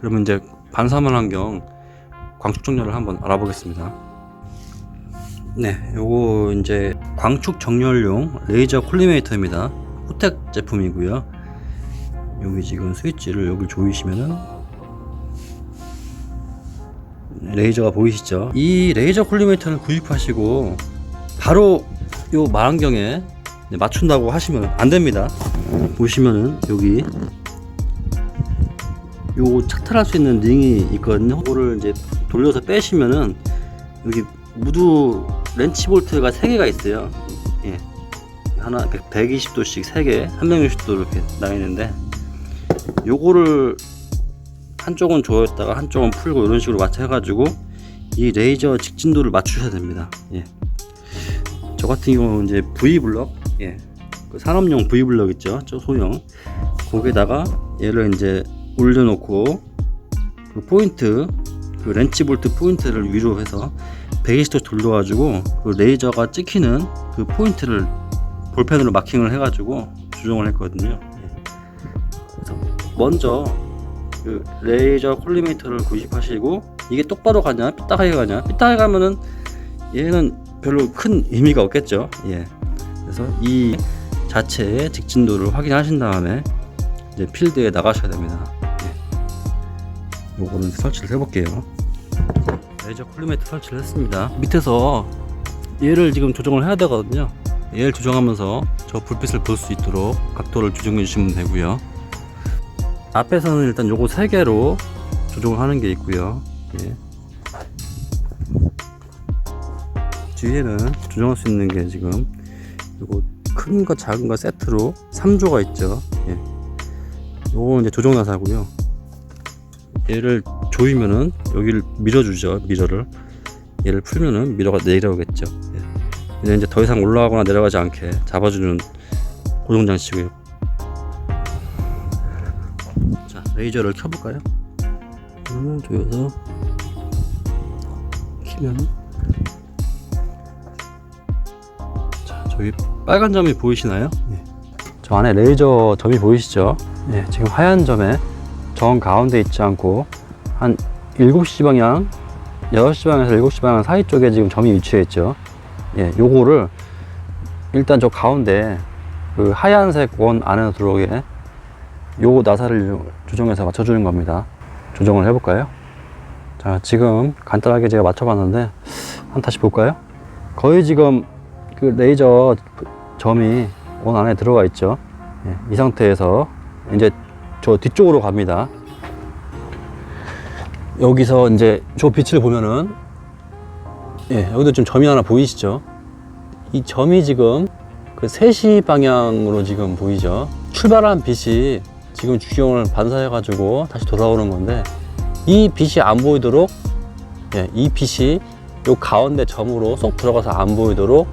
그러면 이제 반사면 환경 광축 정렬을 한번 알아보겠습니다. 네, 요거 이제 광축 정렬용 레이저 콜리메이터입니다. 호텍 제품이고요. 여기 지금 스위치를 여기 조이시면은 레이저가 보이시죠? 이 레이저 콜리메이터를 구입하시고 바로 요 망원경에 맞춘다고 하시면 안 됩니다. 보시면은 여기 요 착탈할 수 있는 링이 있거든요. 그거를 이제 돌려서 빼시면은 여기 무드 렌치 볼트가 3개가 있어요. 예. 하나 120도씩 3개, 360도 이렇게 나 있는데, 요거를 한쪽은 조였다가 한쪽은 풀고 이런 식으로 맞춰가지고 이 레이저 직진도를 맞추셔야 됩니다. 예. 저 같은 경우는 이제 V블럭, 예. 그 산업용 V블럭 있죠? 저 소형. 거기에다가 얘를 이제 올려놓고 그 포인트, 그 렌치 볼트 포인트를 위로 해서 120도 돌려가지고 그 레이저가 찍히는 그 포인트를 볼펜으로 마킹을 해가지고 조정을 했거든요. 그래서 먼저 그 레이저 콜리메이터를 구입하시고, 이게 똑바로 가냐 삐딱하게 가냐, 삐딱하게 가면은 얘는 별로 큰 의미가 없겠죠. 예. 그래서 이 자체의 직진도를 확인하신 다음에 이제 필드에 나가셔야 됩니다. 예. 요거는 설치를 해볼게요. 레이저 콜리메이터 설치를 했습니다. 밑에서 얘를 지금 조정을 해야 되거든요. 얘를 조정하면서 저 불빛을 볼 수 있도록 각도를 조정해 주시면 되고요. 앞에서는 일단 요거 3개로 조정을 하는 게 있고요. 예. 뒤에는 조정할 수 있는 게 지금 요거 큰 거 작은 거 세트로 3조가 있죠. 예. 요거는 이제 조정 나사고요. 얘를 조이면은 여기를 밀어주죠. 미러를. 얘를 풀면은 미러가 내려오겠죠. 예. 이제 더 이상 올라가거나 내려가지 않게 잡아주는 고정 장치고요. 자, 레이저를 켜볼까요? 조여서 키면은, 자, 저기 빨간 점이 보이시나요? 예. 저 안에 레이저 점이 보이시죠? 예, 지금 하얀 점에 정 가운데 있지 않고 한 7시 방향, 6시 방향에서 7시 방향 사이 쪽에 지금 점이 위치해 있죠. 예, 요거를 일단 저 가운데 그 하얀색 원 안에 들어오게 요 나사를 조정해서 맞춰주는 겁니다. 조정을 해볼까요? 자, 지금 간단하게 제가 맞춰봤는데 한번 다시 볼까요? 거의 지금 그 레이저 점이 원 안에 들어가 있죠. 예, 이 상태에서 이제 저 뒤쪽으로 갑니다. 여기서 이제 저 빛을 보면은, 예, 여기도 좀 점이 하나 보이시죠? 이 점이 지금 그 3시 방향으로 지금 보이죠? 출발한 빛이 지금 주경을 반사해 가지고 다시 돌아오는 건데, 이 빛이 안 보이도록, 예, 이 빛이 요 가운데 점으로 쏙 들어가서 안 보이도록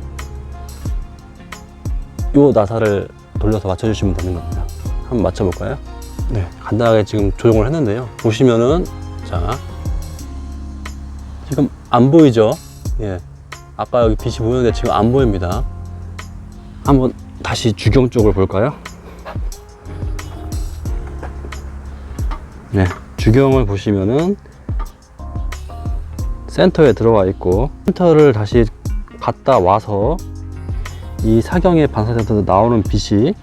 요 나사를 돌려서 맞춰주시면 되는 겁니다. 한번 맞춰볼까요? 네, 간단하게 지금 조정을 했는데요. 보시면은, 자, 지금 안 보이죠? 예, 아까 여기 빛이 보이는데 지금 안 보입니다. 한번 다시 주경 쪽을 볼까요? 네, 주경을 보시면은 센터에 들어와 있고, 센터를 다시 갔다 와서 이 사경의 반사돼서 나오는 빛이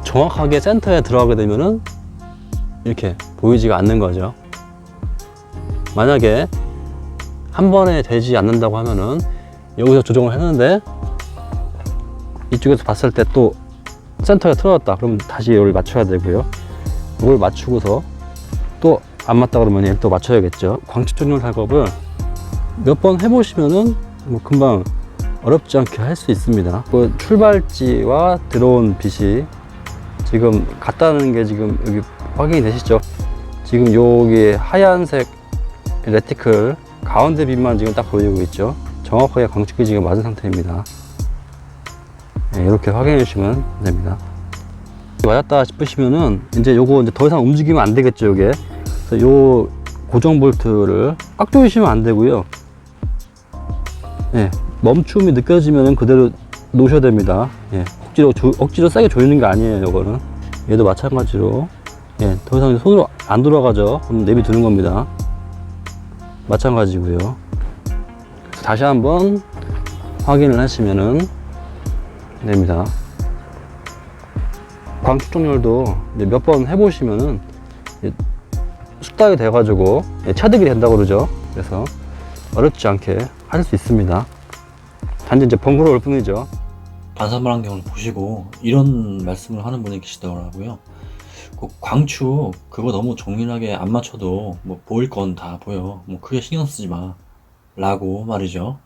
정확하게 센터에 들어가게 되면은 이렇게 보이지가 않는 거죠. 만약에 한 번에 되지 않는다고 하면은 여기서 조정을 했는데 이쪽에서 봤을 때 또 센터에 틀어졌다 그러면 다시 이걸 맞춰야 되고요. 이걸 맞추고서 또 안 맞다 그러면 얘를 또 맞춰야겠죠. 광축 정렬 작업을 몇 번 해보시면은 뭐 금방 어렵지 않게 할 수 있습니다. 그 출발지와 들어온 빛이 지금 같다는 게 지금 여기 확인이 되시죠? 지금 여기 하얀색 레티클 가운데 빛만 지금 딱 보이고 있죠? 정확하게 광축이 지금 맞은 상태입니다. 네, 이렇게 확인해 주시면 됩니다. 맞았다 싶으시면은 이제 요거 이제 더 이상 움직이면 안 되겠죠, 요게. 그래서 요 고정 볼트를 꽉 조이시면 안 되고요. 예, 멈춤이 느껴지면은 그대로 놓으셔야 됩니다. 예, 억지로 세게 조이는 게 아니에요, 요거는. 얘도 마찬가지로 예, 더 이상 손으로 안 돌아가죠. 그럼 내비두는 겁니다. 마찬가지고요. 다시 한번 확인을 하시면은 됩니다. 광축정렬도 몇 번 해보시면은 숙달이 돼가지고 차득이 된다고 그러죠. 그래서 어렵지 않게 할 수 있습니다. 단지 이제 번거로울 뿐이죠. 반사만환경을 보시고 이런 말씀을 하는 분이 계시더라고요. 그 광축 그거 너무 정밀하게 안 맞춰도 뭐 보일 건 다 보여. 뭐 크게 신경 쓰지 마. 라고 말이죠.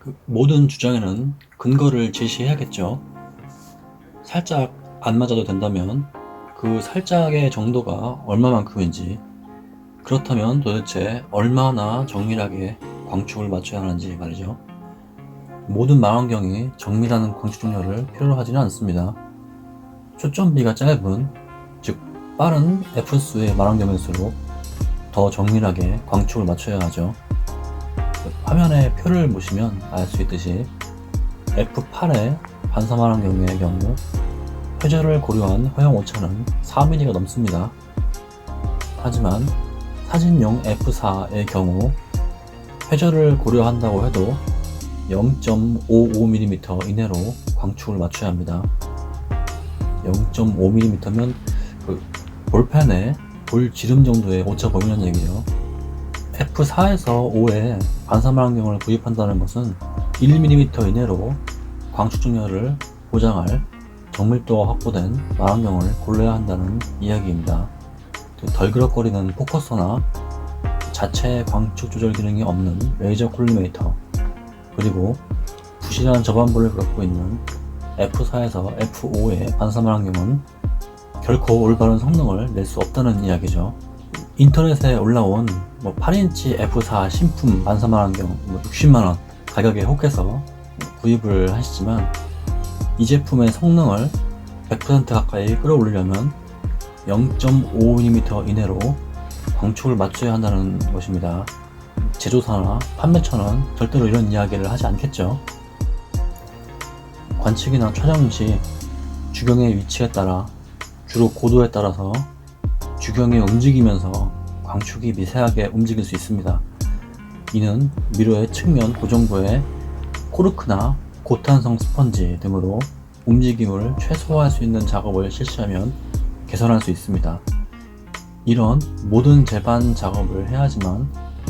그 모든 주장에는 근거를 제시해야겠죠. 살짝 안 맞아도 된다면 그 살짝의 정도가 얼마만큼인지, 그렇다면 도대체 얼마나 정밀하게 광축을 맞춰야 하는지 말이죠. 모든 망원경이 정밀한 광축 정렬을 필요로 하지는 않습니다. 초점비가 짧은, 즉 빠른 f수의 망원경일수록 더 정밀하게 광축을 맞춰야 하죠. 화면에 표를 보시면 알 수 있듯이 f8의 반사 망원경의 경우 회절을 고려한 허용 오차는 4mm가 넘습니다. 하지만 사진용 f4의 경우 회절을 고려한다고 해도 0.55mm 이내로 광축을 맞춰야 합니다. 0.5mm면 그 볼펜에 볼 지름 정도의 오차 범위라는 얘기죠. f4에서 5에 반사망원경을 구입한다는 것은 1mm 이내로 광축 정렬을 보장할 정밀도가 확보된 망원경을 골라야 한다는 이야기입니다. 덜그럭거리는 포커서나 자체 광축 조절 기능이 없는 레이저 콜리메이터, 그리고 부실한 저반볼을 갖고 있는 F4에서 F5의 반사망원경은 결코 올바른 성능을 낼 수 없다는 이야기죠. 인터넷에 올라온 8인치 F4 신품 반사망원경 60만원 가격에 혹해서 구입을 하시지만 이 제품의 성능을 100% 가까이 끌어올리려면 0.5mm 이내로 광축을 맞춰야 한다는 것입니다. 제조사나 판매처는 절대로 이런 이야기를 하지 않겠죠. 관측이나 촬영 시 주경의 위치에 따라, 주로 고도에 따라서 주경이 움직이면서 광축이 미세하게 움직일 수 있습니다. 이는 미러의 측면 고정부에 코르크나 고탄성 스펀지 등으로 움직임을 최소화할 수 있는 작업을 실시하면 개선할 수 있습니다. 이런 모든 재반 작업을 해야 하지만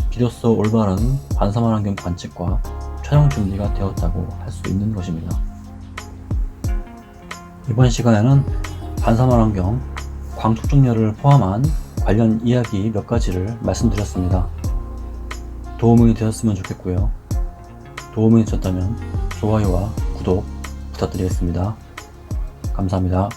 비로소 올바른 반사망원경 관측과 촬영 준비가 되었다고 할 수 있는 것입니다. 이번 시간에는 반사망원경 광축 정렬을 포함한 관련 이야기 몇 가지를 말씀드렸습니다. 도움이 되었으면 좋겠고요. 도움이 되셨다면 좋아요와 구독 부탁드리겠습니다. 감사합니다.